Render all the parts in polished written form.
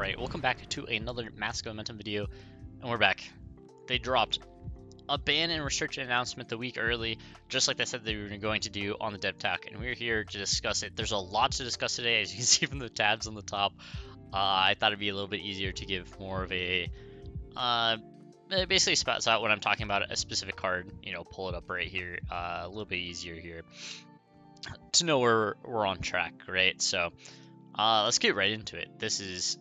Alright, welcome back to another Mask Momentum video, and we're back. They dropped a ban and restriction announcement the week early, just like they said they were going to do on the dev talk, and we're here to discuss it. There's a lot to discuss today, as you can see from the tabs on the top. I thought it'd be a little bit easier to give more of a, basically spots out when I'm talking about a specific card, you know, pull it up right here, a little bit easier here to know where we're on track, right? So, let's get right into it. This is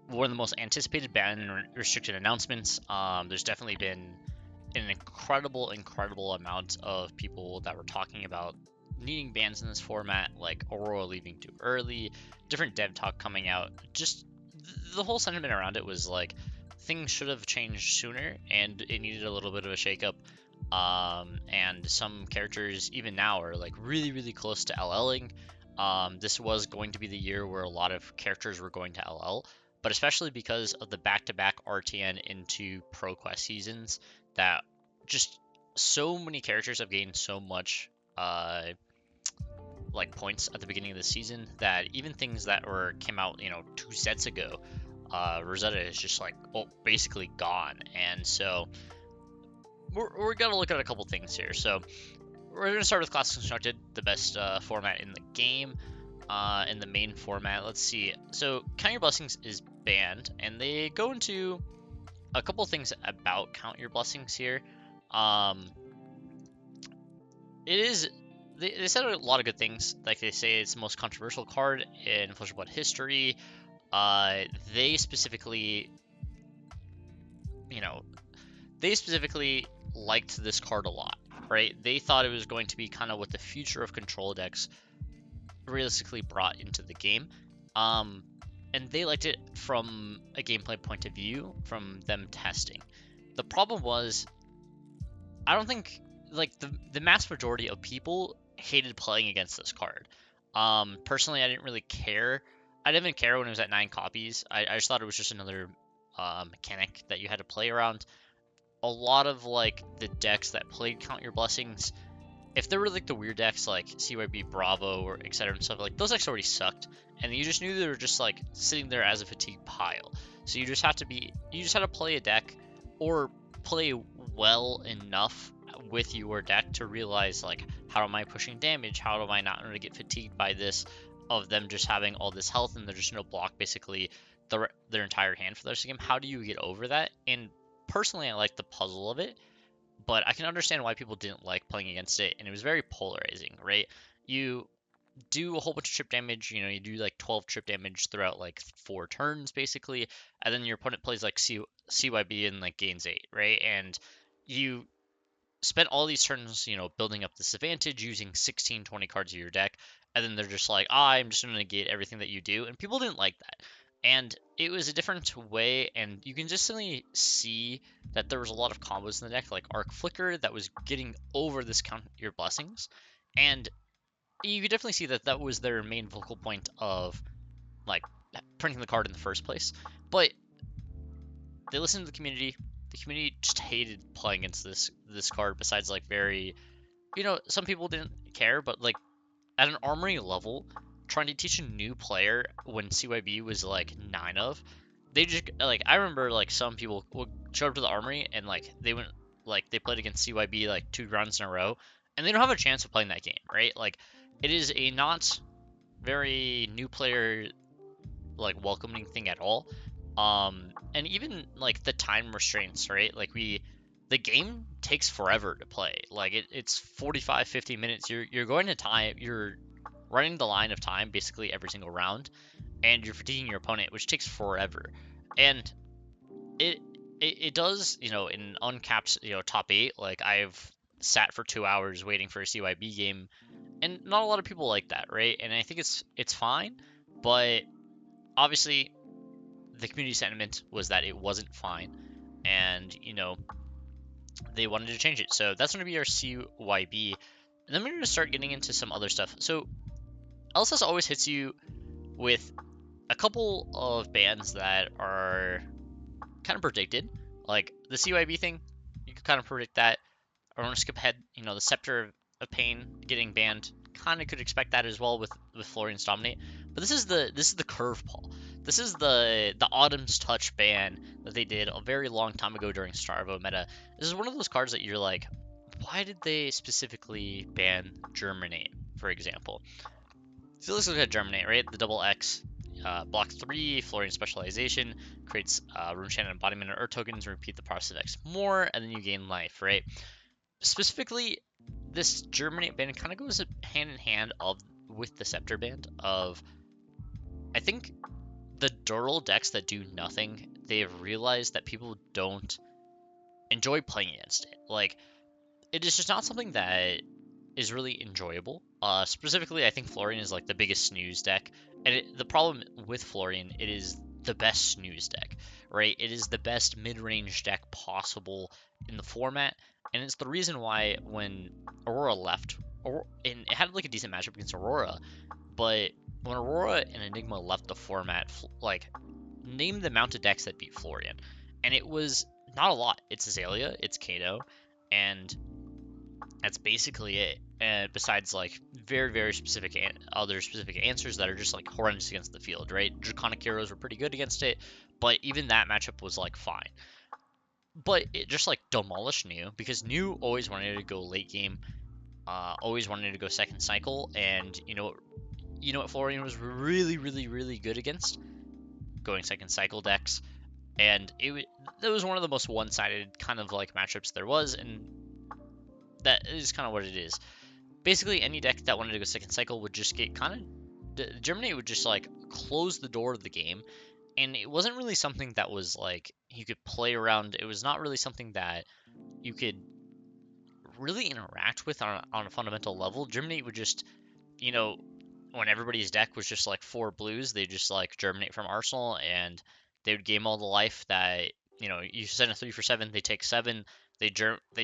one of the most anticipated ban and restricted announcements. There's definitely been an incredible amount of people that were talking about needing bans in this format, like Aurora leaving too early, different dev talk coming out. Just the whole sentiment around it was like things should have changed sooner, and it needed a little bit of a shakeup. And some characters even now are like really close to LLing. This was going to be the year where a lot of characters were going to LL, but especially because of the back-to-back RTN into Pro Quest seasons, that just so many characters have gained so much like points at the beginning of the season that even things that came out, you know, 2 sets ago, Rosetta is just like basically gone. And so we're gonna look at a couple things here. So we're gonna start with Classic Constructed, the best format in the game. In the main format, let's see. So Count Your Blessings is banned, and they go into a couple things about Count Your Blessings here. They said a lot of good things. Like, they say it's the most controversial card in Flesh and Blood history. They specifically liked this card a lot, right? They thought it was going to be kind of what the future of control decks realistically brought into the game. And they liked it from a gameplay point of view, from them testing. The problem was, I don't think, like, the mass majority of people hated playing against this card. Personally, I didn't really care. I didn't even care when it was at 9 copies. I just thought it was just another mechanic that you had to play around. A lot of, like, the decks that played Count Your Blessings, if there were like the weird decks like CYB Bravo or etc. and stuff, like those decks already sucked, and you just knew they were just like sitting there as a fatigue pile. So you just had to play a deck or play well enough with your deck to realize, like, how am I pushing damage? How am I not going to get fatigued by this, of them just having all this health and there's just no block basically their entire hand for the rest of the game? How do you get over that? And personally, I like the puzzle of it, but I can understand why people didn't like playing against it, and it was very polarizing, right? You do a whole bunch of trip damage, you know, you do like 12 trip damage throughout like 4 turns, basically, and then your opponent plays like CYB and like gains 8, right? And you spent all these turns, you know, building up this advantage using 16, 20 cards of your deck, and then they're just like, I'm just going to negate everything that you do, and people didn't like that. And it was a different way, and you can just simply see that there was a lot of combos in the deck, like Arc Flicker, that was getting over this Count Your Blessings. And you could definitely see that that was their main focal point of, like, printing the card in the first place. But they listened to the community. The community just hated playing against this card, besides, like, very, you know, some people didn't care, but, like, at an Armory level, trying to teach a new player when CYB was like 9 of, they just, like, I remember like some people would show up to the Armory and like they played against CYB like 2 rounds in a row, and they don't have a chance of playing that game, right? Like, it is a not very new player like welcoming thing at all. And even like the time restraints, right? Like, the game takes forever to play. Like, it's 45-50 minutes. You're going to time, you're running the line of time basically every single round, and you're fatiguing your opponent, which takes forever. And it does, you know, in uncapped, you know, top 8, like, I've sat for 2 hours waiting for a CYB game, and not a lot of people like that, right? And I think it's fine, but obviously the community sentiment was that it wasn't fine, and, you know, they wanted to change it. So that's going to be our CYB. And then we're going to start getting into some other stuff. So LSS always hits you with a couple of bans that are kind of predicted. Like the CYB thing, you could kind of predict that. I want to skip ahead. You know, the Scepter of Pain getting banned, kind of could expect that as well with Florian's Dominate. But this is the curveball. This is the Autumn's Touch ban that they did a very long time ago during Starvo meta. This is one of those cards that you're like, why did they specifically ban Germinate, for example? So let's look at Germinate, right? The double X, block 3, Florian specialization, creates Rune Chant embodiment of Earth tokens, repeat the process of X more, and then you gain life, right? Specifically, this Germinate band kind of goes hand in hand with the Scepter band of, I think, the Dural decks that do nothing, they've realized that people don't enjoy playing against it. Like, it is just not something that is really enjoyable. Specifically, I think Florian is like the biggest snooze deck, and the problem with Florian, it is the best snooze deck, right? It is the best mid-range deck possible in the format, and it's the reason why when Aurora left, and it had like a decent matchup against Aurora, but when Aurora and Enigma left the format, like, name the amount of decks that beat Florian, and it was not a lot. It's Azalea, it's Kato, and that's basically it. And besides, like, very, very specific other specific answers that are just, like, horrendous against the field, right? Draconic Heroes were pretty good against it, but even that matchup was, like, fine. But it just, like, demolished New, because New always wanted to go late game, always wanted to go second cycle, and you know what Florian was really, really, really good against? Going second cycle decks. And that was one of the most one-sided kind of, like, matchups there was, and that is kind of what it is. Basically, any deck that wanted to go second cycle would just get kind of... Germinate would just, like, close the door of the game, and it wasn't really something that was, like, you could play around. It was not really something that you could really interact with on a fundamental level. Germinate would just, you know, when everybody's deck was just, like, 4 blues, they just, like, Germinate from Arsenal, and they would game all the life that, you know, you send a 3 for 7, they take 7, they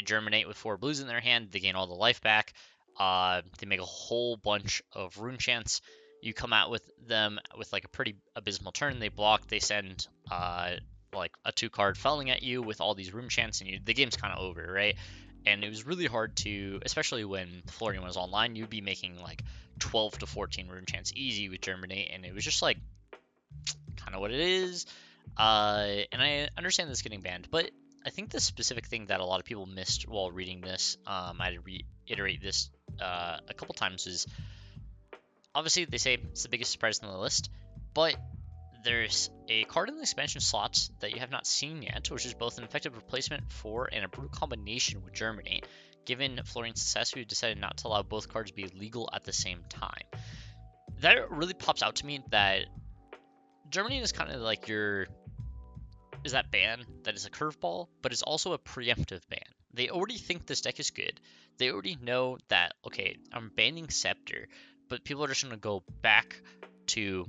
Germinate with 4 blues in their hand, they gain all the life back, they make a whole bunch of Rune Chants, you come out with them with, like, a pretty abysmal turn, they block, they send, like, a 2-card Felling at you with all these Rune Chants, and the game's kind of over, right? And it was really hard to, especially when Florian was online, you'd be making, like, 12 to 14 Rune Chants easy with Germinate, and it was just, like, kind of what it is. And I understand this getting banned, but I think the specific thing that a lot of people missed while reading this, I'd reiterate this a couple times, is obviously they say it's the biggest surprise on the list, but there's a card in the expansion slots that you have not seen yet, which is both an effective replacement for and a brutal combination with Germinate. Given Florian's success, we decided not to allow both cards to be legal at the same time. That really pops out to me, that Germinate is kind of like is that ban that is a curveball, but it's also a preemptive ban. They already think this deck is good. They already know that, okay, I'm banning Scepter, but people are just going to go back to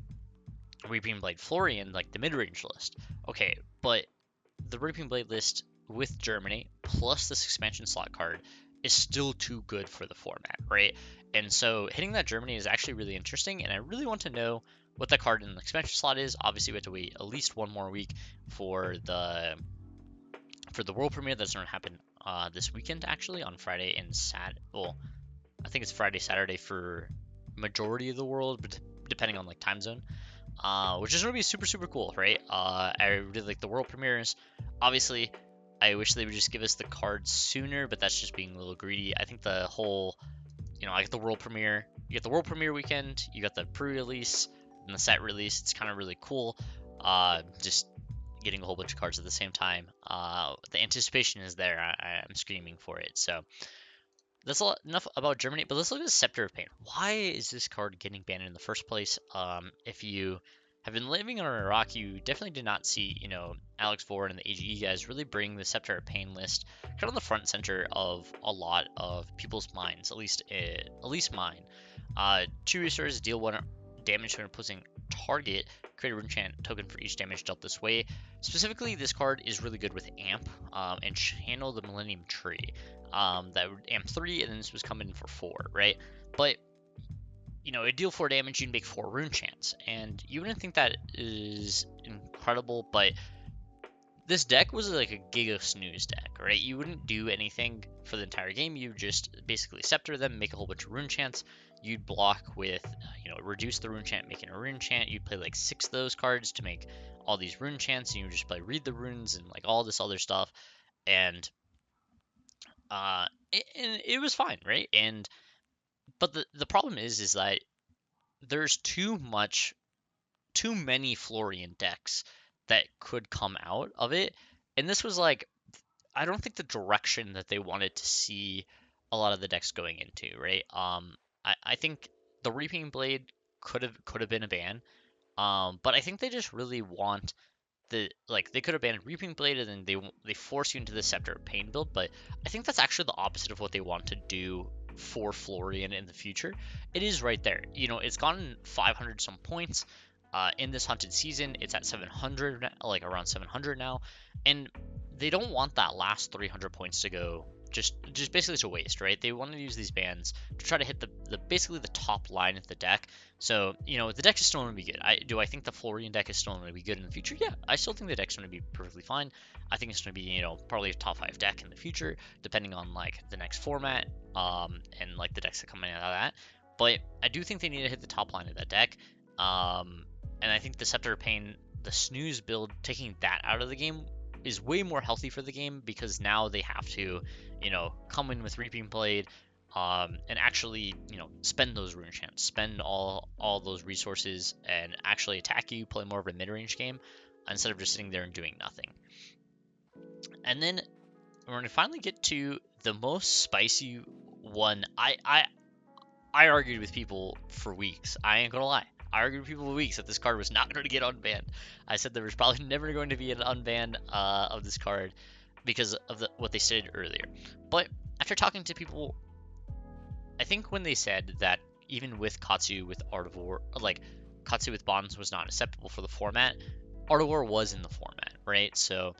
Reaping Blade Florian, like the mid-range list. Okay, but the Reaping Blade list with Germinate plus this expansion slot card is still too good for the format, right? And so hitting that Germinate is actually really interesting, and I really want to know what that card in the expansion slot is. Obviously, we have to wait at least one more week for the world premiere that's going to happen this weekend, actually, on Friday and Saturday. Well, I think it's Friday, Saturday for majority of the world, but depending on, like, time zone. Which is going to be super, super cool, right? I really like the world premieres. Obviously, I wish they would just give us the cards sooner, but that's just being a little greedy. I think the whole, I get the world premiere. You get the world premiere weekend, you got the pre-release, and the set release. It's kind of really cool. Just getting a whole bunch of cards at the same time. The anticipation is there. I'm screaming for it. So that's enough about Germany, but let's look at the Scepter of Pain. Why is this card getting banned in the first place? If you have been living under a rock, you definitely did not see, Alex Ford and the AGE guys really bring the Scepter of Pain list kind of the front and center of a lot of people's minds, at least mine. 2 resources, deal 1 damage to an opposing target, create a rune chant token for each damage dealt this way. Specifically, this card is really good with Amp and Channel the Millennium Tree. That would amp 3, and then this was coming in for 4, right? But, it deal 4 damage, you'd make 4 rune chants, and you wouldn't think that is incredible, but this deck was like a Giga Snooze deck, right? You wouldn't do anything for the entire game. You just basically Scepter them, make a whole bunch of rune chants. You'd block with, reduce the rune chant, making a rune chant. You'd play like 6 of those cards to make all these rune chants, and you would just play read the runes and like all this other stuff. And it was fine, right? But the problem is that there's too many Florian decks that could come out of it. And this was like, I don't think the direction that they wanted to see a lot of the decks going into, right? I think the Reaping Blade could have been a ban. But I think they just really want they could have banned Reaping Blade and then they force you into the Scepter of Pain build, but I think that's actually the opposite of what they want to do for Florian in the future. It is right there. It's gotten 500 some points in this hunted season. It's at 700, like around 700 now, and they don't want that last 300 points to go just basically to waste, right? They want to use these bans to try to hit the basically the top line of the deck. So, the deck is still going to be good. I think the Florian deck is still going to be good in the future? Yeah, I still think the deck's going to be perfectly fine. I think it's going to be, probably a top 5 deck in the future, depending on, like, the next format, and, like, the decks that come out of that. But I do think they need to hit the top line of that deck. And I think the Scepter of Pain, the Snooze build, taking that out of the game is way more healthy for the game, because now they have to, come in with Reaping Blade, and actually, spend those rune chants, spend all those resources, and actually attack you, play more of a mid-range game, instead of just sitting there and doing nothing. And then we're gonna finally get to the most spicy one. I argued with people for weeks. I ain't gonna lie. I argued with people for weeks that this card was not going to get unbanned. I said there was probably never going to be an unban of this card because of what they stated earlier. But after talking to people, I think when they said that even with Katsu with Art of War, like Katsu with Bonds was not acceptable for the format, Art of War was in the format, right? So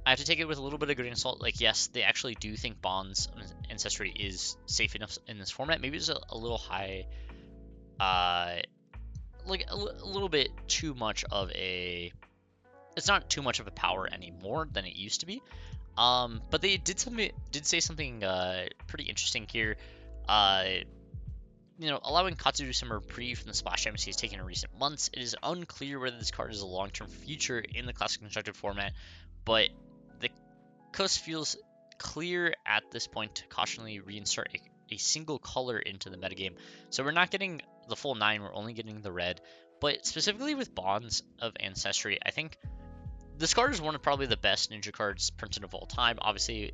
I have to take it with a little bit of grain of salt. Like, yes, they actually do think Bonds Ancestry is safe enough in this format. Maybe it's a little high, like a little bit too much of a. It's not too much of a power anymore than it used to be. But they did say something pretty interesting here. Allowing Katsu to summon reprieve from the splash damage he's taken in recent months. It is unclear whether this card is a long-term future in the classic constructed format, but the coast feels clear at this point to cautionally reinsert a single color into the metagame. So we're not getting the full 9, we're only getting the red. But specifically with Bonds of Ancestry, I think this card is one of probably the best ninja cards printed of all time. Obviously,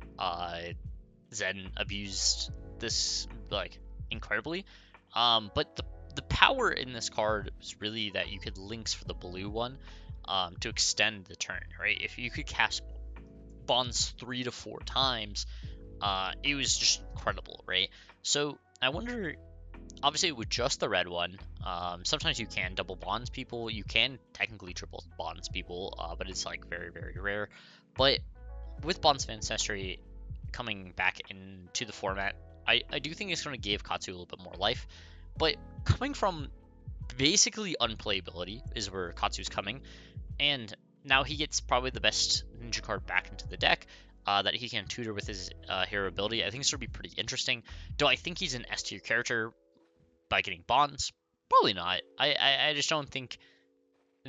Zen abused this like incredibly. But the power in this card was really that you could links for the blue one to extend the turn, right? If you could cast Bonds 3 to 4 times, it was just incredible, right? So I wonder, obviously with just the red one, sometimes you can double bonds people. You can technically triple bonds people, but it's like very, very rare. But with Bonds of Ancestry coming back into the format, I do think it's going to give Katsu a little bit more life. But coming from basically unplayability is where Katsu's coming. And now he gets probably the best ninja card back into the deck that he can tutor with his hero ability. I think this would be pretty interesting. Do I think he's an S tier character by getting bonds? Probably not. I just don't think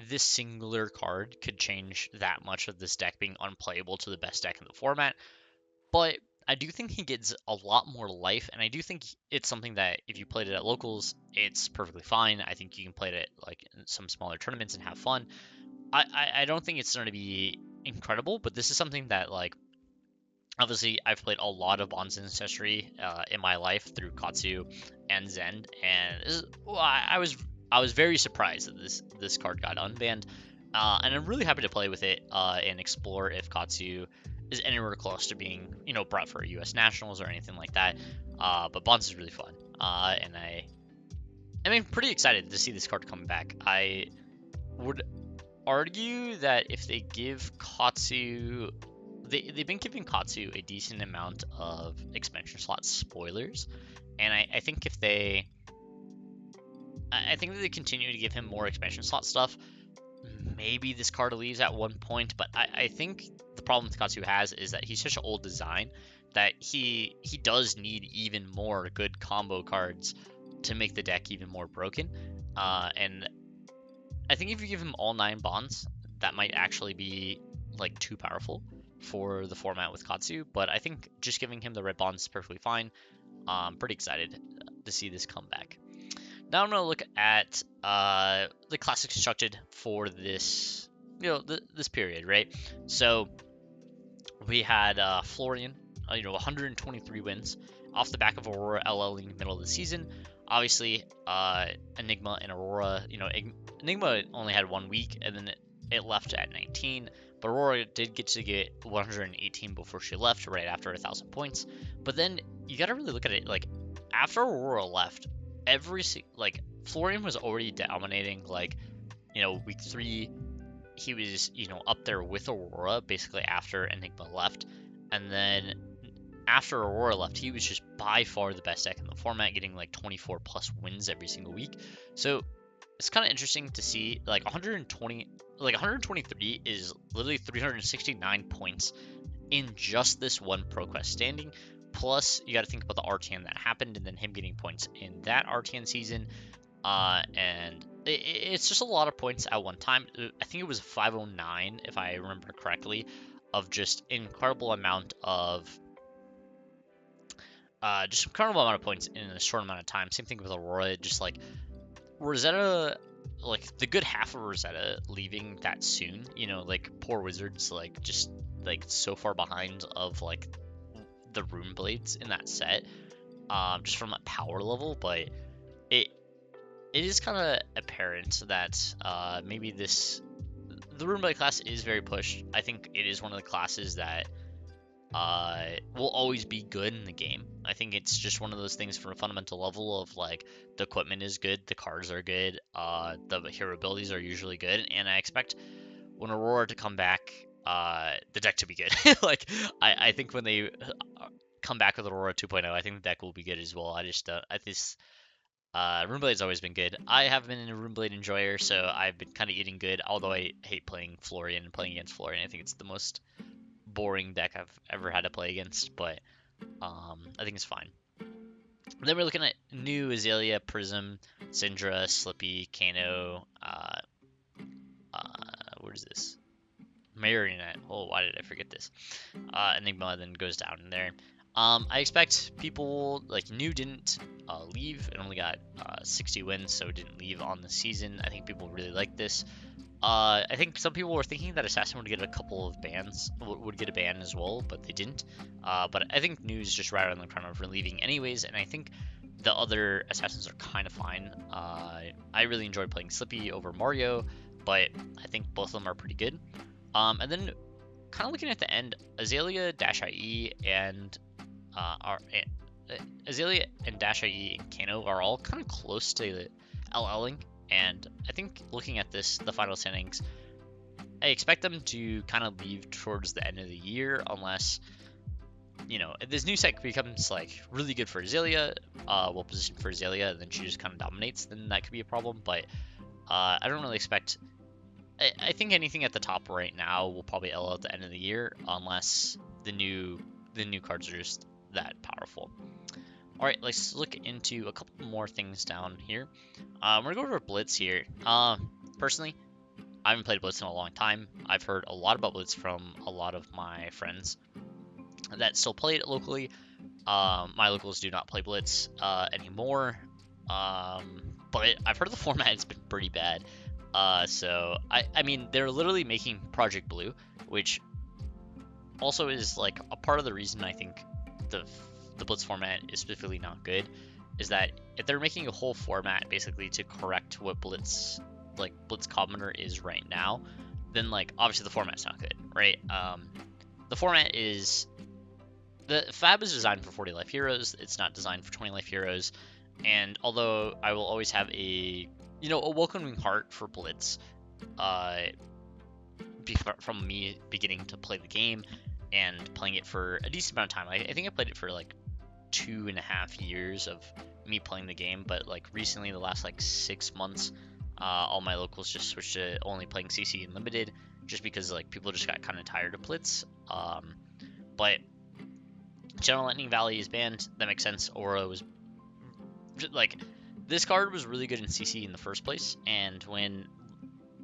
this singular card could change that much of this deck being unplayable to the best deck in the format. But I do think he gets a lot more life, and I do think it's something that if you played it at locals, it's perfectly fine. I think you can play it like in some smaller tournaments and have fun. I don't think it's going to be incredible, but this is something that, like, obviously I've played a lot of Bonds Ancestry in my life through Katsu and Zen, and I was very surprised that this card got unbanned, and I'm really happy to play with it and explore if Katsu is anywhere close to being, brought for US Nationals or anything like that. But Bonds is really fun, and I'm pretty excited to see this card come back. I would argue that if they give Katsu, they've been giving Katsu a decent amount of expansion slot spoilers, and I think if they, I think that they continue to give him more expansion slot stuff, maybe this card leaves at one point, but I think problem Katsu has is that he's such an old design that he does need even more good combo cards to make the deck even more broken. And I think if you give him all 9 bonds, that might actually be like too powerful for the format with Katsu. But I think just giving him the red bonds is perfectly fine. I'm pretty excited to see this come back. Now I'm gonna look at the classics constructed for this, this period, right? So we had Florian, 123 wins off the back of Aurora LLing middle of the season. Obviously, Enigma and Aurora, Enigma only had 1 week, and then it left at 19. But Aurora did get 118 before she left, right after 1,000 points. But then you got to really look at it, like, after Aurora left, Florian was already dominating, week 3, he was, up there with Aurora, basically after Enigma left. And then after Aurora left, he was just by far the best deck in the format, getting like 24 plus wins every single week. So it's kind of interesting to see, 123 is literally 369 points in just this one ProQuest standing. Plus, you got to think about the RTN that happened, and then him getting points in that RTN season. And it's just a lot of points at one time. I think it was 509, if I remember correctly, of just incredible amount of points in a short amount of time. Same thing with Aurora, just like Rosetta, like the good half of Rosetta leaving that soon. Poor Wizards, just so far behind of the Rune Blades in that set, just from a power level. But it is kind of apparent that maybe the Rune Blade class is very pushed. I think it is one of the classes that will always be good in the game. I think it's just one of those things from a fundamental level of the equipment is good, the cards are good, the hero abilities are usually good, and I expect when Aurora to come back, the deck to be good. I think when they come back with Aurora 2.0, I think the deck will be good as well. Runeblade's always been good. I have been a Runeblade enjoyer, so I've been kind of eating good, although I hate playing Florian and playing against Florian. I think it's the most boring deck I've ever had to play against, but I think it's fine. Then we're looking at new Azalea, Prism, Syndra, Slippy, Kano, what is this? Marionette. Oh, why did I forget this? Enigma then goes down in there. I expect people, New didn't leave. It only got 60 wins, so it didn't leave on the season. I think people really like this. I think some people were thinking that Assassin would get a couple of bans, would get a ban as well, but they didn't. But I think New's just right around the corner for leaving anyways, and I think the other Assassins are kind of fine. I really enjoyed playing Slippy over Mario, but I think both of them are pretty good. And then kind of looking at the end, Azalea, Dash-IE, and Azalea and Dash-IE and Kano are all kind of close to LLing, and I think looking at the final standings, I expect them to kind of leave towards the end of the year, unless, if this new set becomes really good for Azalea, well positioned for Azalea, and then she just kind of dominates, then that could be a problem. But I don't really expect. I think anything at the top right now will probably LL at the end of the year, unless the new cards are just that powerful. All right, let's look into a couple more things down here. We're gonna go over Blitz here. Personally, I haven't played Blitz in a long time. I've heard a lot about Blitz from a lot of my friends that still play it locally. My locals do not play Blitz anymore, but I've heard the format has been pretty bad. So I mean, they're literally making Project Blue, which also is a part of the reason I think the Blitz format is specifically not good, is that if they're making a whole format basically to correct what Blitz Commoner is right now, then obviously the format's not good, right? The format is, the Fab is designed for 40 life heroes. It's not designed for 20 life heroes. And although I will always have a welcoming heart for Blitz, from me beginning to play the game and playing it for a decent amount of time. I think I played it for 2.5 years of me playing the game, but recently, the last 6 months, all my locals just switched to only playing CC and limited, just because people just got kind of tired of Blitz. But General Lightning Valley is banned. That makes sense. Aura was like, this card was really good in CC in the first place, and when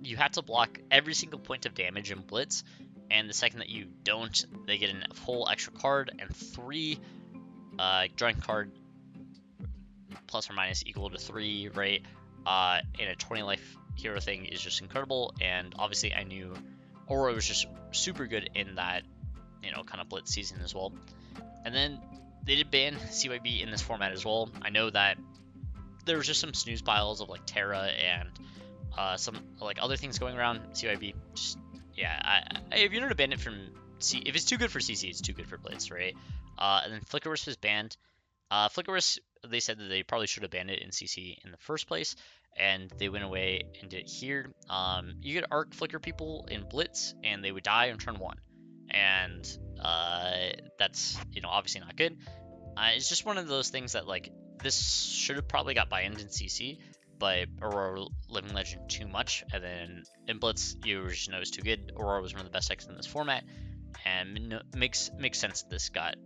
you had to block every single point of damage in Blitz, and the second that you don't, they get a full extra card and 3 drawing card plus or minus equal to 3, right? And a 20 life hero thing is just incredible, and obviously I knew Aura was just super good in that, kind of Blitz season as well. And then they did ban CYB in this format as well. I know that there was just some snooze piles of like Terra and some like other things going around. CYB, just if you're going to ban it from if it's too good for CC, it's too good for Blitz, right? And then Flickerwisp was banned. Flickerwisp, they said that they probably should have banned it in CC in the first place, and they went away and did it here. You could arc flicker people in Blitz, and they would die on turn 1, and that's obviously not good. It's just one of those things that like this should have probably got banned in CC, but Aurora Living Legend too much, and then in Blitz you just know it's too good. Aurora was one of the best decks in this format, and makes sense that this got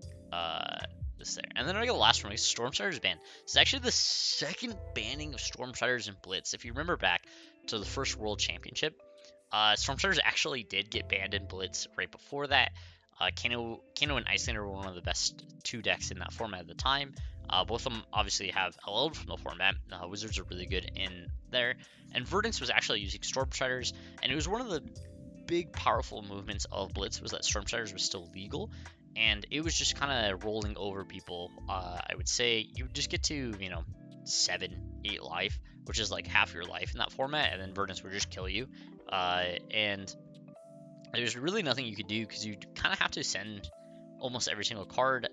this there. And then I got the last one, Stormstriders ban. This is actually the second banning of Stormstriders in Blitz. If you remember back to the first World Championship, Stormstriders actually did get banned in Blitz right before that. Kano and Icelander were one of the best 2 decks in that format at the time. Both of them obviously have LL'd from the format. Wizards are really good in there. And Verdance was actually using Stormstriders, and it was one of the big powerful movements of Blitz was that Stormstriders was still legal, and it was just kind of rolling over people. I would say you just get to 7-8 life, which is like half your life in that format, and then Verdance would just kill you. And there's really nothing you could do because you kind of have to send almost every single card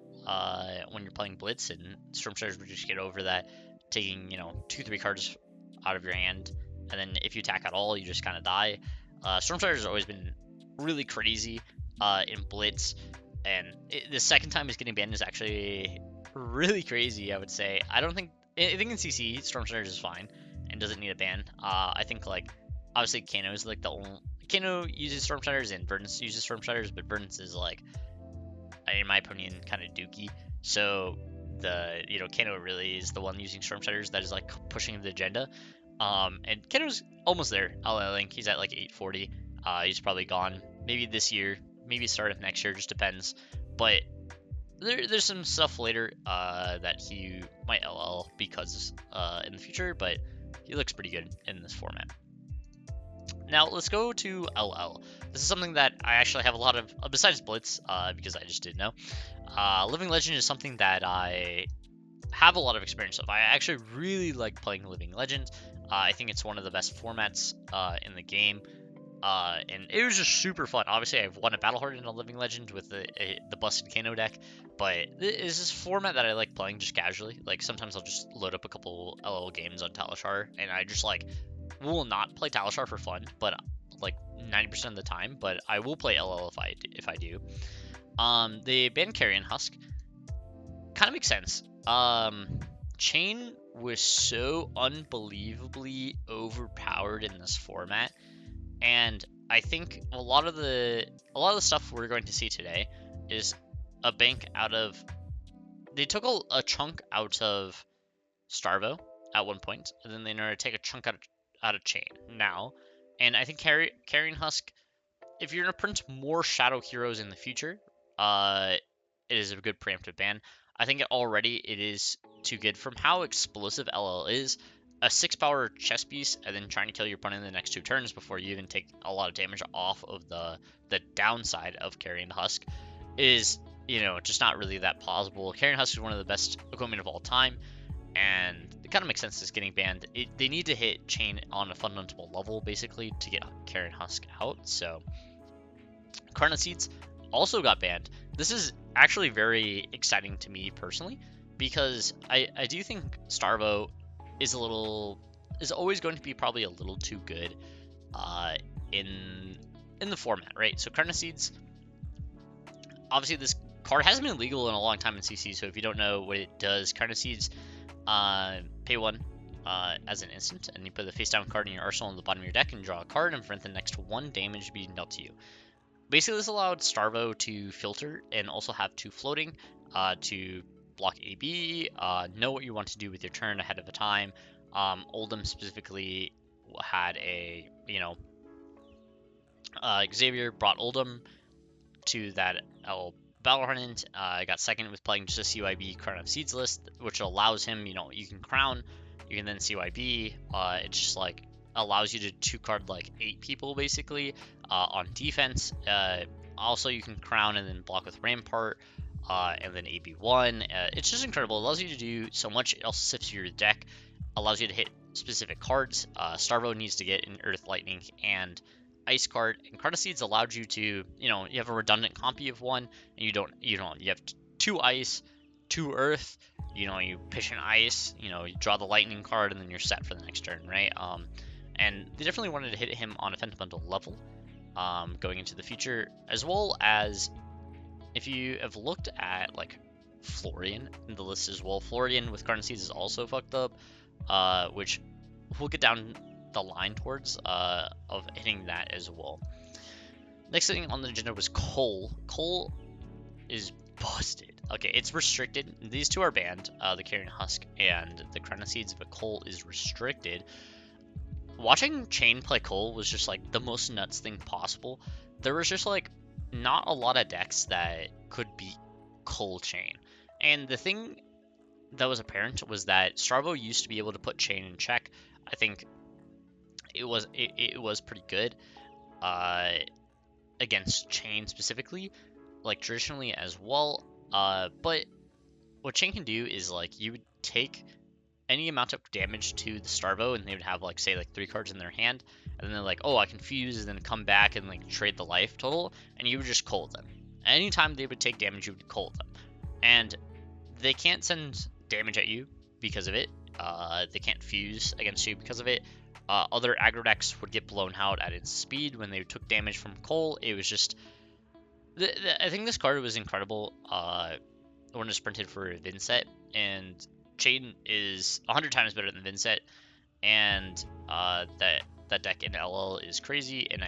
when you're playing Blitz, and Stormstriders would just get over that, taking 2-3 cards out of your hand, and then if you attack at all, you just kind of die. Stormstriders has always been really crazy in Blitz, and the second time it's getting banned is actually really crazy, I would say. I think in CC, Stormstriders is fine and doesn't need a ban. I think like obviously Kano is like the only. Kano uses Stormstriders and Verdance uses Stormstriders, but Verdance is like, in my opinion, kind of dookie. So the Kano really is the one using Stormstriders that is like pushing the agenda. And Kano's almost there. I think he's at like 840. He's probably gone maybe this year, maybe start of next year, just depends. But there's some stuff later that he might LL because in the future, but he looks pretty good in this format. Now let's go to LL. This is something that I actually have a lot of, besides Blitz, because I just didn't know. Living Legend is something that I have a lot of experience of. I actually really like playing Living Legend. I think it's one of the best formats in the game. And it was just super fun. Obviously, I've won a Battle Horde in a Living Legend with the busted Kano deck, but it's this format that I like playing just casually. Like sometimes I'll just load up a couple LL games on Talishar, and I just like will not play Talishar for fun, but like 90% of the time. But I will play LL if I do. The ban Carrion Husk kind of makes sense. Chain was so unbelievably overpowered in this format, and I think a lot of the stuff we're going to see today is a bank out of. They took a chunk out of Starvo at one point, and then they know to take a chunk out of Chain now. And I think Carrion Husk, if you're gonna print more Shadow Heroes in the future, it is a good preemptive ban. I think already it is too good from how explosive LL is. A 6-power chess piece and then trying to kill your opponent in the next 2 turns before you even take a lot of damage off of the downside of Carrion Husk is, just not really that plausible. Carrion Husk is one of the best equipment of all time, and it kind of makes sense it's getting banned. They need to hit Chain on a fundamental level, basically, to get Carrion Husk out. So, Carnot Seeds also got banned. This is actually very exciting to me personally, because I do think Starvo is always going to be probably a little too good in the format, right? So Carnot Seeds, obviously this card hasn't been legal in a long time in CC, so if you don't know what it does, Carnot Seeds, pay 1 as an instant, and you put the face down card in your arsenal on the bottom of your deck and draw a card and prevent the next 1 damage being dealt to you. basically this allowed Starvo to filter and also have 2 floating to block AB, know what you want to do with your turn ahead of the time. Oldham specifically had a, Xavier brought Oldham to that L Battle Hardened. Got second with playing just a CYB Crown of Seeds list, which allows him, you can crown, you can then CYB. It's just like allows you to 2-card like 8 people basically on defense. Also, you can crown and then block with Rampart. And then AB1. It's just incredible. It allows you to do so much. It also sifts through your deck, allows you to hit specific cards. Starvo needs to get an Earth, Lightning, and Ice card. And Crown of Seeds allowed you to, you have a redundant copy of one, and you have 2 Ice, 2 Earth. You pitch an Ice. You draw the Lightning card, and then you're set for the next turn, right? And they definitely wanted to hit him on a fundamental level, going into the future, as well as. If you have looked at, like, Florian in the list as well, Florian with Crown of Seeds is also fucked up, which we'll get down the line towards, of hitting that as well. Next thing on the agenda was Cole. Cole is busted. Okay, it's restricted. These 2 are banned, the Carrion Husk and the Crown of Seeds, but Cole is restricted. Watching Chain play Cole was just, like, the most nuts thing possible. There was just, like, not a lot of decks that could beat Cole Chain. And the thing that was apparent was that Starvo used to be able to put Chain in check. I think it was pretty good against Chain specifically, like traditionally as well. But what Chain can do is, like, you would take any amount of damage to the Starvo, and they would have, like, say, like 3 cards in their hand, and then they're like, oh, I can fuse, and then come back and, like, trade the life total, and you would just cold them. Anytime they would take damage, you would cold them. And they can't send damage at you because of it. They can't fuse against you because of it. Other aggro decks would get blown out at its speed when they took damage from Cole. It was just... I think this card was incredible when it sprinted for Vinset, and Chain is 100 times better than Vinset, and that deck in LL is crazy, and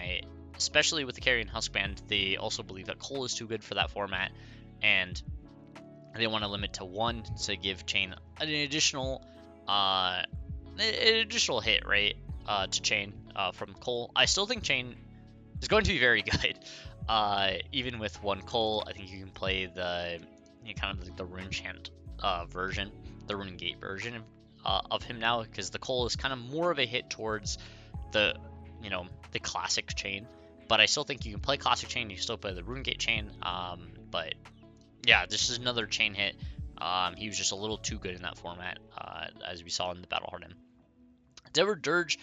especially with the Carrion Husk band, they also believe that Cole is too good for that format, and they want to limit to 1 to give Chain an additional hit, right, to Chain from Cole. I still think Chain is going to be very good. Even with 1 Cole, I think you can play the kind of the Rune Chant version, the Rune Gate version of him now, because the Cole is kind of more of a hit towards the classic Chain. But I still think you can play classic Chain, you can still play the Rune Gate Chain. But yeah, this is another Chain hit. He was just a little too good in that format, as we saw in the Battle Hardened. Deborah Dirge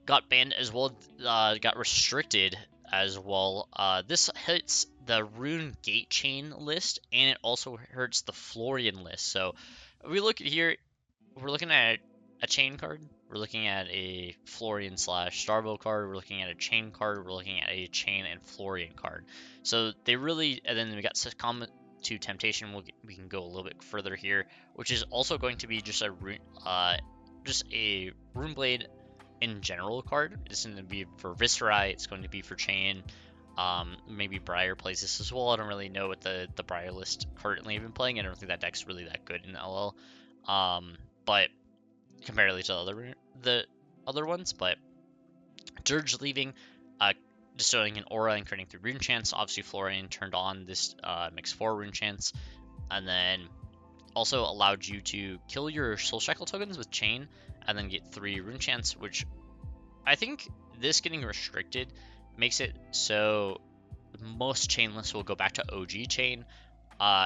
got banned as well, got restricted as well. This hits the Rune Gate Chain list, and it also hurts the Florian list. So if we look at here, we're looking at a Chain card, we're looking at a Florian / Starvo card, we're looking at a Chain card, we're looking at a Chain and Florian card. So they really, and then we got Succumb to Temptation. We can go a little bit further here, which is also going to be just a Rune Blade in general card. It's going to be for Viscerai, it's going to be for Chain. Maybe Briar plays this as well. I don't really know what the Briar list currently have been playing. I don't think that deck's really that good in LL. But comparatively to the other ones, but Dirge leaving, destroying an aura and creating 3 Rune Chants. Obviously, Florian turned on this mix 4 Rune Chants, and then also allowed you to kill your Soul Shackle tokens with Chain, and then get 3 Rune Chants, which I think this getting restricted makes it so most Chain lists will go back to OG Chain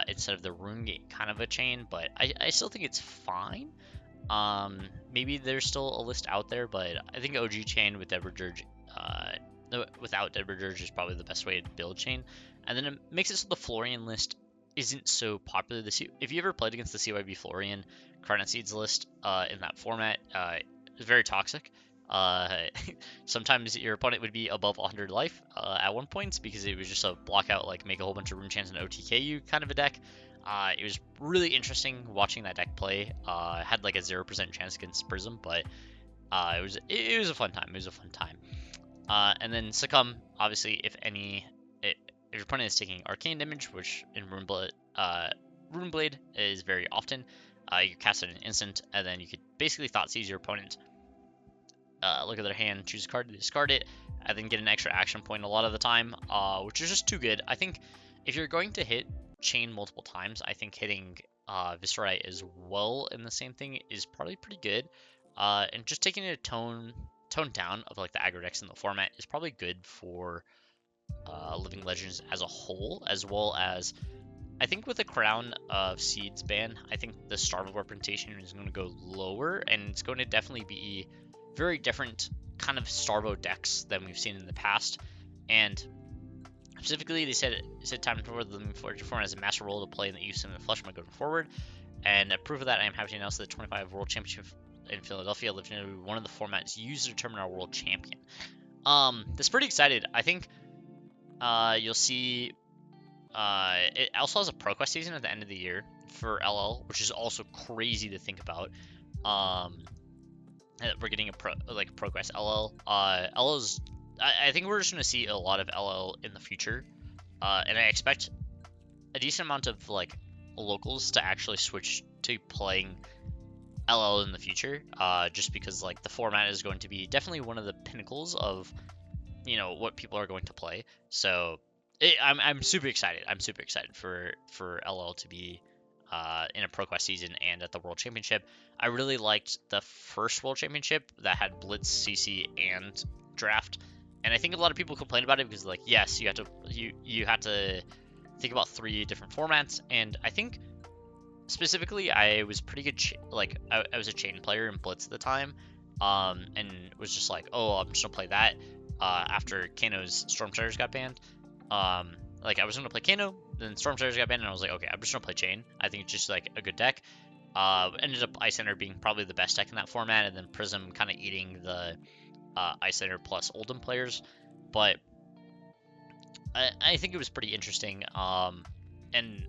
instead of the Rune Gate kind of a Chain, but I still think it's fine. Maybe there's still a list out there, but I think OG Chain with Deborah Dirge, without Deborah Dirge is probably the best way to build Chain. And then it makes it so the Florian list isn't so popular. If you ever played against the CYB Florian Crown of Seeds list in that format, it's very toxic. Sometimes your opponent would be above 100 life at one point because it was just a block out, like make a whole bunch of Rune Chants and OTK you kind of a deck. It was really interesting watching that deck play. Had like a 0% chance against Prism, but it was a fun time. It was a fun time. And then Succumb, obviously, if any, if your opponent is taking arcane damage, which in Rune Blade is very often, you cast it in an instant, and then you could basically thought seize your opponent, look at their hand, choose a card, discard it, and then get an extra action point a lot of the time, which is just too good. I think if you're going to hit chain multiple times, I think hitting Viscerai as well in the same thing is probably pretty good. And just taking a tone down of like the aggro decks in the format is probably good for Living Legends as a whole, as well as I think with the Crown of Seeds ban, I think the Starve representation is going to go lower, and it's going to definitely be very different kind of Starvo decks than we've seen in the past. And specifically, they said time for the Living Forge form as a master role to play in the use of the Flesh mode going forward. And a proof of that, I am happy to announce that the 25 World Championship in Philadelphia lived to be one of the formats used to determine our world champion. That's pretty excited. I think you'll see. It also has a ProQuest season at the end of the year for LL, which is also crazy to think about. We're getting a ProQuest LL. LL's. I think we're just going to see a lot of LL in the future, and I expect a decent amount of like locals to actually switch to playing LL in the future, just because like the format is going to be definitely one of the pinnacles of what people are going to play. So I'm super excited. I'm super excited for LL to be in a ProQuest season and at the World Championship. I really liked the first World Championship that had Blitz, CC, and Draft, and I think a lot of people complained about it because like yes, you had to think about 3 different formats, and I think specifically I was pretty good. I was a chain player in Blitz at the time, and was just like, oh, I'm just gonna play that. After Kano's Stormshaders got banned, like I was gonna play Kano, then Stormshaders got banned, and I was like, okay, I'm just gonna play Chain. I think it's just like a good deck. Ended up Ice Center being probably the best deck in that format, and then Prism kind of eating the Ice Center plus Oldhim players. But I think it was pretty interesting. And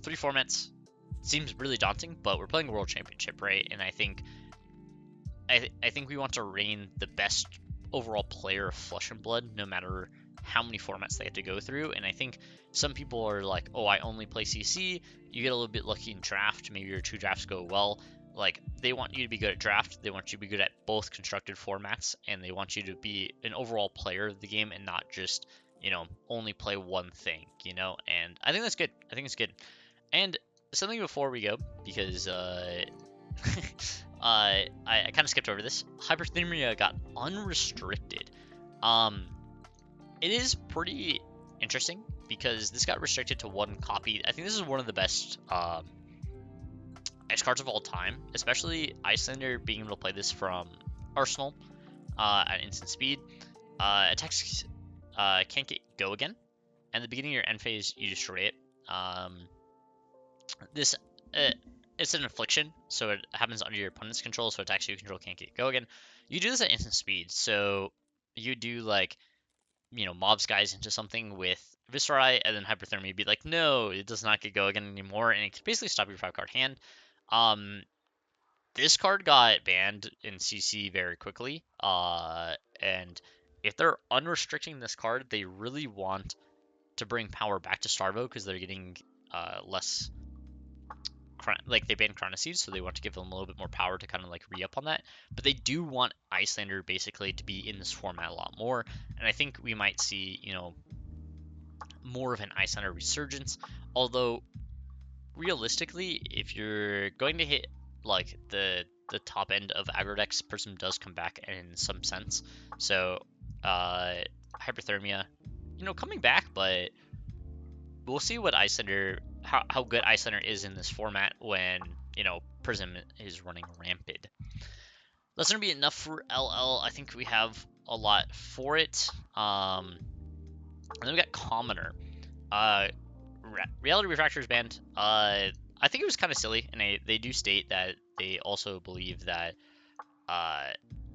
3 formats seems really daunting, but we're playing a World Championship, right? And I think we want to reign the best overall player of Flesh and Blood, no matter how many formats they have to go through. And I think some people are like, oh, I only play CC. You get a little bit lucky in draft. Maybe your 2 drafts go well. Like, they want you to be good at draft. They want you to be good at both constructed formats. And they want you to be an overall player of the game and not just, only play one thing, And I think that's good. I think it's good. And something before we go, because I kind of skipped over this. Hyperthermia got unrestricted. It is pretty interesting because this got restricted to 1 copy. I think this is one of the best ice cards of all time, especially Icelander being able to play this from Arsenal at instant speed. Attacks can't get go again, and at the beginning of your end phase, you destroy it. This it's an affliction, so it happens under your opponent's control, so attacks you control can't get go again. You do this at instant speed, so you do like mobs guys into something with Viscerai, and then Hyperthermia be like, no, it does not get go again anymore, and it can basically stop your 5-card hand. This card got banned in CC very quickly, and if they're unrestricting this card, they really want to bring power back to Starvo because they're getting less. Like they banned Chronoseed, so they want to give them a little bit more power to kind of like re-up on that. But they do want Icelander basically to be in this format a lot more, and I think we might see more of an Icelander resurgence. Although realistically, if you're going to hit like the top end of aggro decks, Prism does come back in some sense. So Hyperthermia, coming back, but we'll see what Icelander. How good Icelander is in this format when, Prism is running rampant. That's going to be enough for LL. I think we have a lot for it. And then we got Commoner. Reality Refractor is banned. I think it was kind of silly, and they do state that they also believe that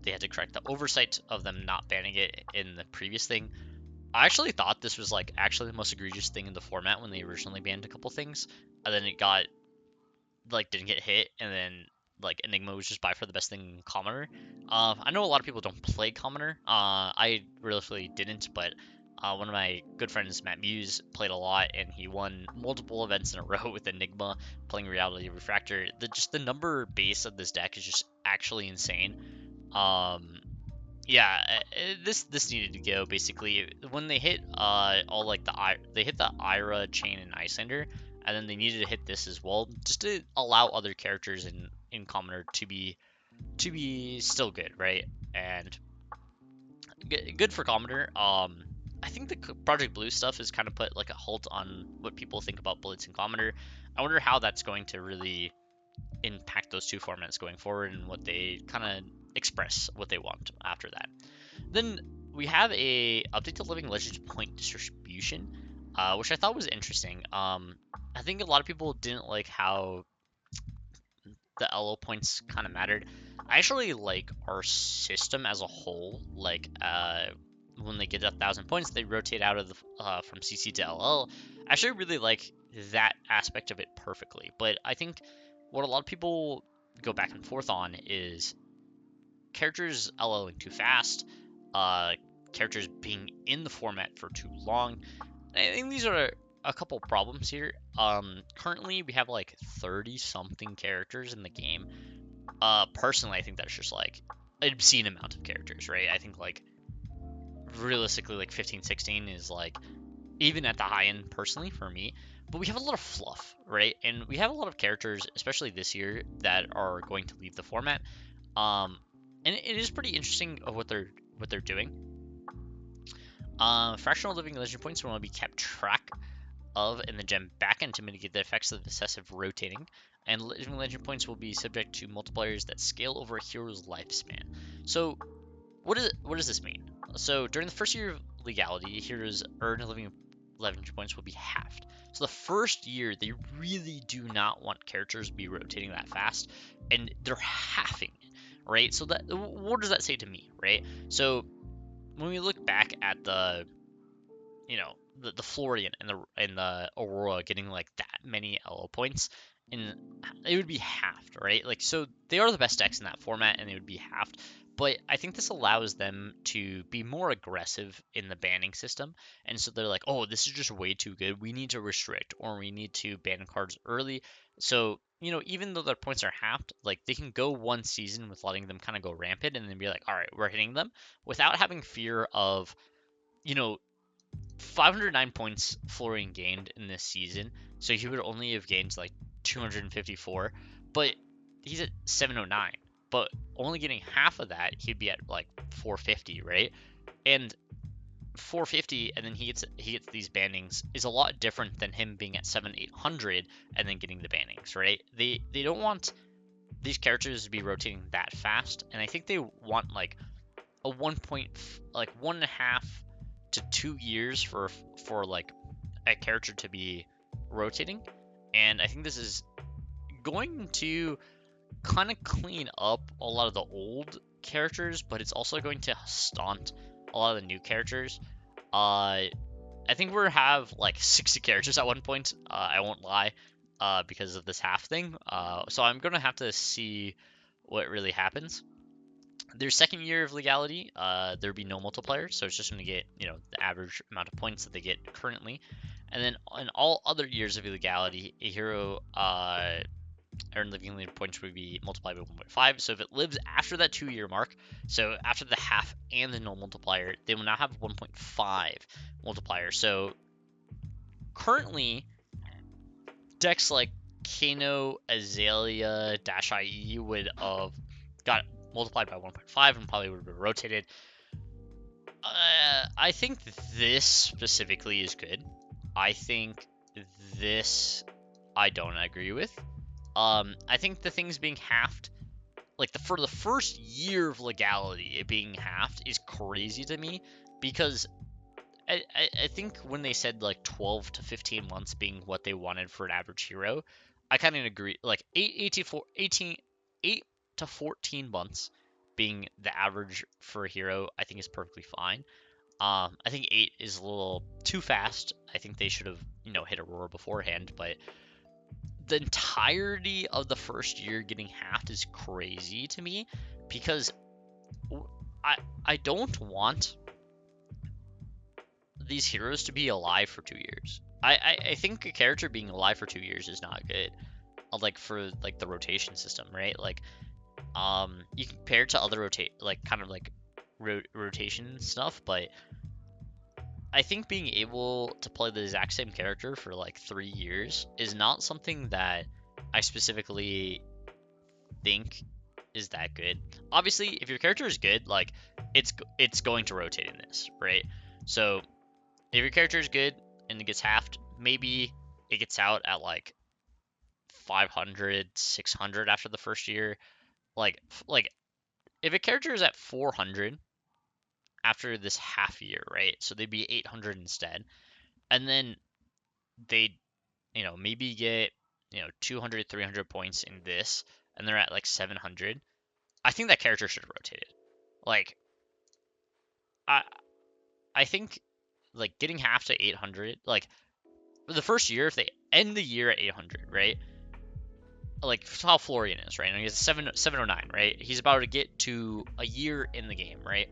they had to correct the oversight of them not banning it in the previous thing. I actually thought this was like actually the most egregious thing in the format when they originally banned a couple things, and then it got didn't get hit, and then like Enigma was just by far the best thing in Commoner. I know a lot of people don't play Commoner. I really didn't, but One of my good friends, Matt Muse, played a lot, and he won multiple events in a row with Enigma, playing Reality Refractor. Just the number base of this deck is just actually insane. Yeah, this needed to go basically when they hit all like they hit the Ira, Chain, and Icelander, and then they needed to hit this as well, just to allow other characters in Commoner to be still good, right? And good for Commoner. I think the Project Blue stuff has kind of put like a halt on what people think about Blitz and Commoner. I wonder how that's going to really impact those two formats going forward and what they kind of express what they want after that. Then we have a update to Living Legends point distribution, which I thought was interesting. I think a lot of people didn't like how the LO points kind of mattered. I actually like our system as a whole. Like when they get 1,000 points, they rotate out of the from CC to LL. I actually really like that aspect of it perfectly. But I think what a lot of people go back and forth on is characters LLing too fast, characters being in the format for too long. I think these are a couple problems here. Currently we have like 30 something characters in the game. Personally, I think that's just like an obscene amount of characters, right? I think like realistically like 15, 16 is like even at the high end personally for me. But we have a lot of fluff, right? And we have a lot of characters, especially this year, that are going to leave the format. And it is pretty interesting of what they're doing. Fractional living legend points will be kept track of in the gem backend to mitigate the effects of excessive rotating, and living legend points will be subject to multipliers that scale over a hero's lifespan. So, what does this mean? So, during the first year of legality, heroes earned living legend points will be halved. So the first year, they really do not want characters to be rotating that fast, and they're halving it, right? So that what does that say to me, right? So when we look back at the the Florian and the Aurora getting like that many LO points, and it would be halved, right? Like, so they are the best decks in that format, and they would be halved. But I think this allows them to be more aggressive in the banning system, and so they're like, oh, this is just way too good. We need to restrict, or we need to ban cards early. So even though their points are halved, like they can go one season with letting them kind of go rampant, and then be like, all right, we're hitting them without having fear of you know 509 points Florian gained in this season, so he would only have gained like 254, but he's at 709. But only getting half of that, he'd be at like 450, right? And 450, and then he gets these bannings is a lot different than him being at 800 and then getting the bannings, right? They don't want these characters to be rotating that fast, and I think they want like a 1.5 to 2 years for like a character to be rotating, and I think this is going to kind of clean up a lot of the old characters, but it's also going to stunt a lot of the new characters. I think we're have like 60 characters at one point. I won't lie, because of this half thing. So I'm gonna have to see what really happens. Their second year of legality, there'd be no multiplier, so it's just going to get the average amount of points that they get currently. And then in all other years of illegality, a hero earned living legend points would be multiplied by 1.5. So if it lives after that 2-year mark, so after the half and the no multiplier, they will now have 1.5 multiplier. So currently, decks like Kano, Azalea, Dash IE would have got multiplied by 1.5 and probably would have been rotated. I think this specifically is good. I think this I don't agree with. I think the things being halved, like for the first year of legality, it being halved is crazy to me, because I think when they said like 12 to 15 months being what they wanted for an average hero, I kind of agree. Like 8 to 14 months being the average for a hero, I think is perfectly fine. I think 8 is a little too fast. I think they should have, hit Aurora beforehand, but the entirety of the first year getting halved is crazy to me, because I don't want these heroes to be alive for 2 years. I think a character being alive for 2 years is not good. Like for like the rotation system, right? Like you can compare it to other rotation stuff, but I think being able to play the exact same character for like 3 years is not something that I specifically think is that good. Obviously, if your character is good, like it's going to rotate in this, right? So if your character is good and it gets halved, maybe it gets out at like 500, 600 after the first year. Like if a character is at 400 after this half year, right? So they'd be 800 instead. And then they, maybe get, 200, 300 points in this, and they're at like 700. I think that character should have rotated. Like, I I think like getting half to 800, like for the first year, if they end the year at 800, right? Like how Florian is, right? And he's 709, right? He's about to get to a year in the game, right?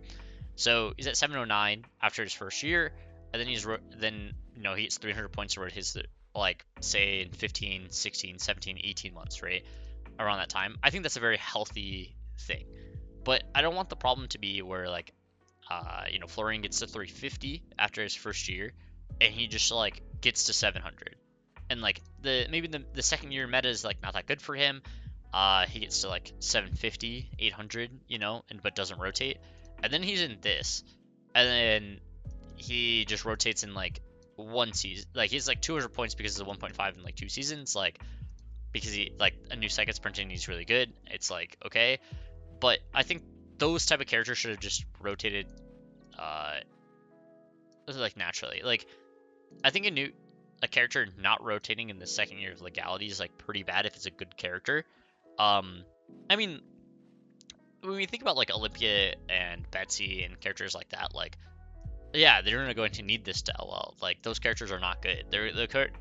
So he's at 709 after his first year, and then he gets 300 points toward his, like, say in 15, 16, 17, 18 months, right? Around that time. I think that's a very healthy thing. But I don't want the problem to be where, like, Florian gets to 350 after his first year, and he just, like, gets to 700. And, like, maybe the second year meta is, like, not that good for him. He gets to, like, 750, 800, but doesn't rotate. And then he's in this, and then he just rotates in like one season. Like he's like 200 points because of 1.5 in like 2 seasons. Like because he like a new set gets printed and he's really good. It's like okay, but I think those type of characters should have just rotated, like naturally. Like I think a character not rotating in the second year of legality is like pretty bad if it's a good character. I mean, when we think about like Olympia and Betsy and characters like that, like yeah, they're going to need this to LL. Like those characters are not good.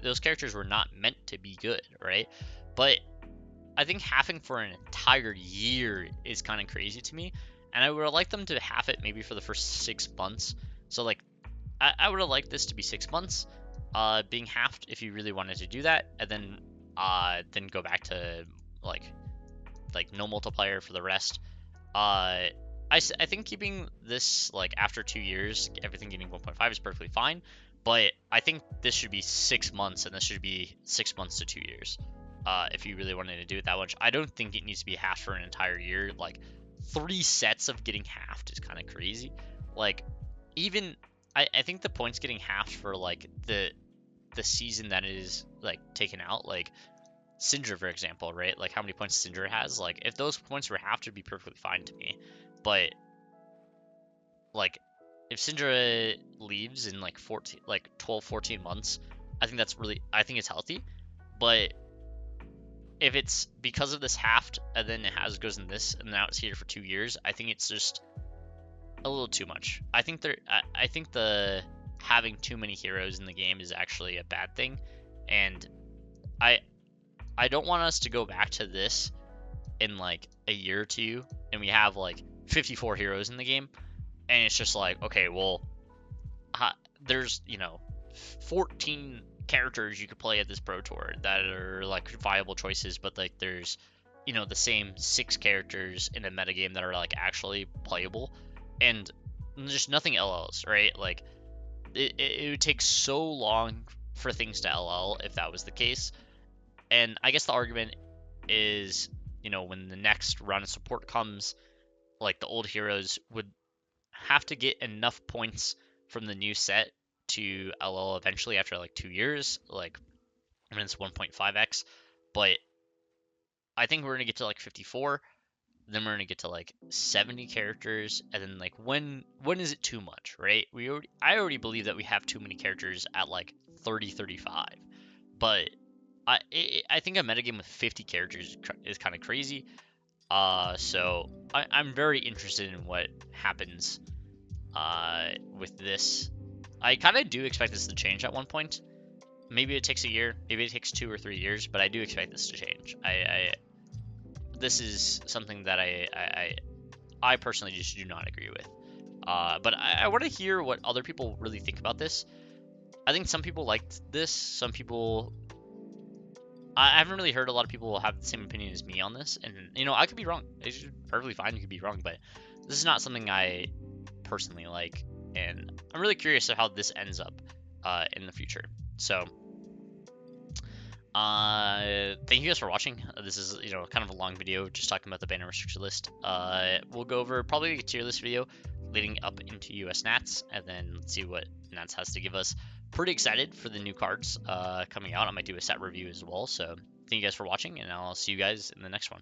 Those characters were not meant to be good, right? But I think halving for an entire year is kind of crazy to me, and I would have liked them to half it maybe for the first 6 months. So like I would have liked this to be 6 months, being halved if you really wanted to do that, and then go back to like no multiplier for the rest. I think keeping this like after 2 years, everything getting 1.5 is perfectly fine, but I think this should be 6 months, and this should be 6 months to 2 years. If you really wanted to do it that much, I don't think it needs to be halved for an entire year. Like 3 sets of getting halved is kind of crazy. Like even I think the points getting halved for like the season that is like taken out, like Syndra, for example, right? Like how many points Syndra has. Like if those points were halved, it'd be perfectly fine to me. But like if Syndra leaves in like 12, 14 months, I think it's healthy. But if it's because of this halved and then goes in this and now it's here for 2 years, I think it's just a little too much. I think the having too many heroes in the game is actually a bad thing, and I don't want us to go back to this in like a year or two and we have like 54 heroes in the game, and it's just like, okay, well, there's 14 characters you could play at this pro tour that are like viable choices, but like there's the same 6 characters in a metagame that are like actually playable, and just nothing LLs, right? Like it would take so long for things to LL if that was the case. And I guess the argument is, when the next run of support comes, like the old heroes would have to get enough points from the new set to LL eventually after like 2 years, like when it's 1.5x. But I think we're gonna get to like 54, then we're gonna get to like 70 characters, and then like when is it too much, right? I already believe that we have too many characters at like 30, 35, but I think a metagame with 50 characters is kind of crazy. So I'm very interested in what happens with this. I kind of do expect this to change at one point. Maybe it takes a year, maybe it takes 2 or 3 years, but I do expect this to change. This is something that I personally just do not agree with. But I want to hear what other people really think about this. I think some people liked this. Some people, I haven't really heard a lot of people have the same opinion as me on this. And, you know, I could be wrong. It's perfectly fine. You could be wrong. But this is not something I personally like. And I'm really curious of how this ends up in the future. So, thank you guys for watching. This is, you know, kind of a long video just talking about the banner restriction list. We'll go over probably a tier list video leading up into US Nats, and then let's see what Nats has to give us. Pretty excited for the new cards coming out. I might do a set review as well. So thank you guys for watching, and I'll see you guys in the next one.